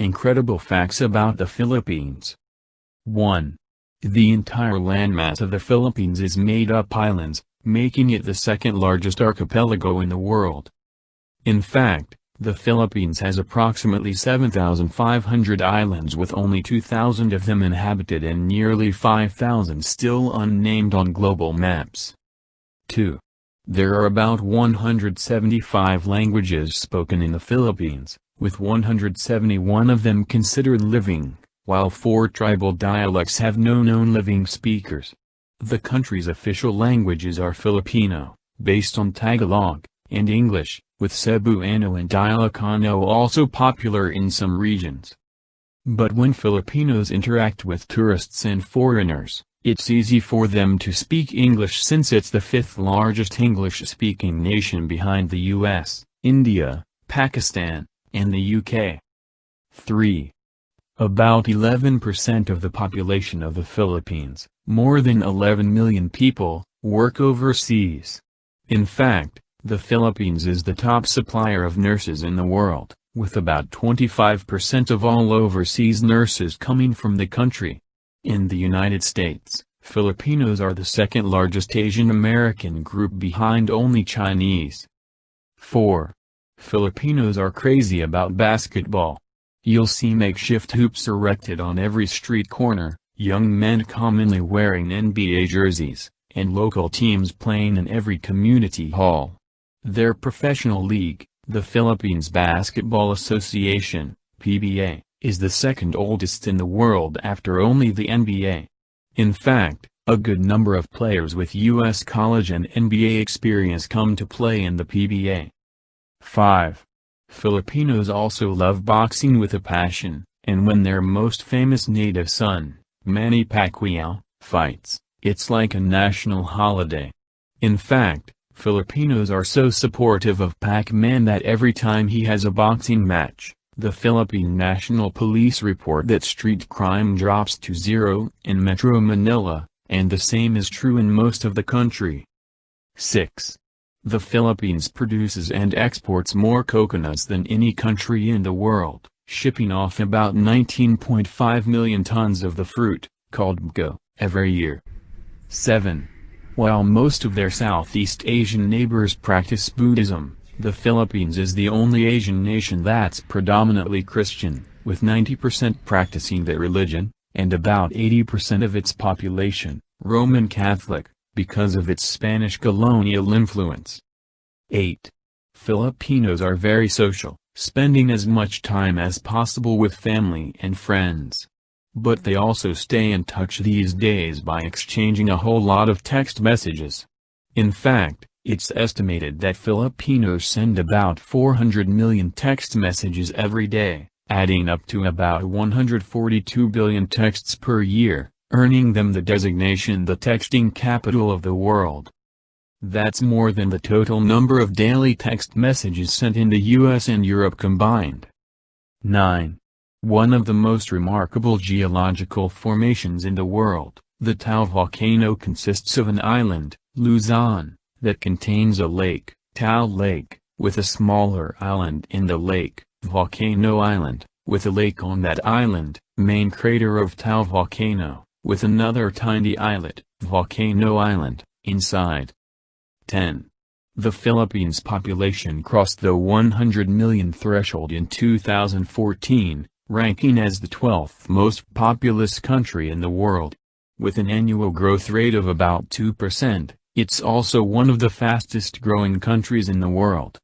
Incredible facts about the Philippines. 1. The entire landmass of the Philippines is made up islands, making it the second largest archipelago in the world. In fact, the Philippines has approximately 7,500 islands with only 2,000 of them inhabited and nearly 5,000 still unnamed on global maps. 2. There are about 175 languages spoken in the Philippines, with 171 of them considered living, while 4 tribal dialects have no known living speakers. The country's official languages are Filipino, based on Tagalog, and English, with Cebuano and Ilocano also popular in some regions. But when Filipinos interact with tourists and foreigners, it's easy for them to speak English since it's the 5th largest English-speaking nation behind the US, India, Pakistan, and the UK. 3. About 11% of the population of the Philippines, more than 11 million people, work overseas. In fact, the Philippines is the top supplier of nurses in the world, with about 25% of all overseas nurses coming from the country. In the United States, Filipinos are the second largest Asian American group behind only Chinese. 4. Filipinos are crazy about basketball. You'll see makeshift hoops erected on every street corner, young men commonly wearing NBA jerseys, and local teams playing in every community hall. Their professional league, the Philippines Basketball Association, PBA, is the second oldest in the world after only the NBA. In fact, a good number of players with U.S. college and NBA experience come to play in the PBA. 5. Filipinos also love boxing with a passion, and when their most famous native son, Manny Pacquiao, fights, it's like a national holiday. In fact, Filipinos are so supportive of Pac-Man that every time he has a boxing match, the Philippine National Police report that street crime drops to 0 in Metro Manila, and the same is true in most of the country. 6. The Philippines produces and exports more coconuts than any country in the world, shipping off about 19.5 million tons of the fruit, called bgo, every year. 7. While most of their Southeast Asian neighbors practice Buddhism, the Philippines is the only Asian nation that's predominantly Christian, with 90% practicing that religion, and about 80% of its population, Roman Catholic, because of its Spanish colonial influence. 8. Filipinos are very social, spending as much time as possible with family and friends. But they also stay in touch these days by exchanging a whole lot of text messages. In fact, it's estimated that Filipinos send about 400 million text messages every day, adding up to about 142 billion texts per year, earning them the designation the texting capital of the world. That's more than the total number of daily text messages sent in the US and Europe combined. 9. One of the most remarkable geological formations in the world, the Taal volcano consists of an island, Luzon, that contains a lake, Taal Lake, with a smaller island in the lake, Volcano Island, with a lake on that island, main crater of Taal volcano, with another tiny islet, Volcano Island, inside. 10. The Philippines' population crossed the 100 million threshold in 2014, ranking as the 12th most populous country in the world. With an annual growth rate of about 2%, it's also one of the fastest growing countries in the world.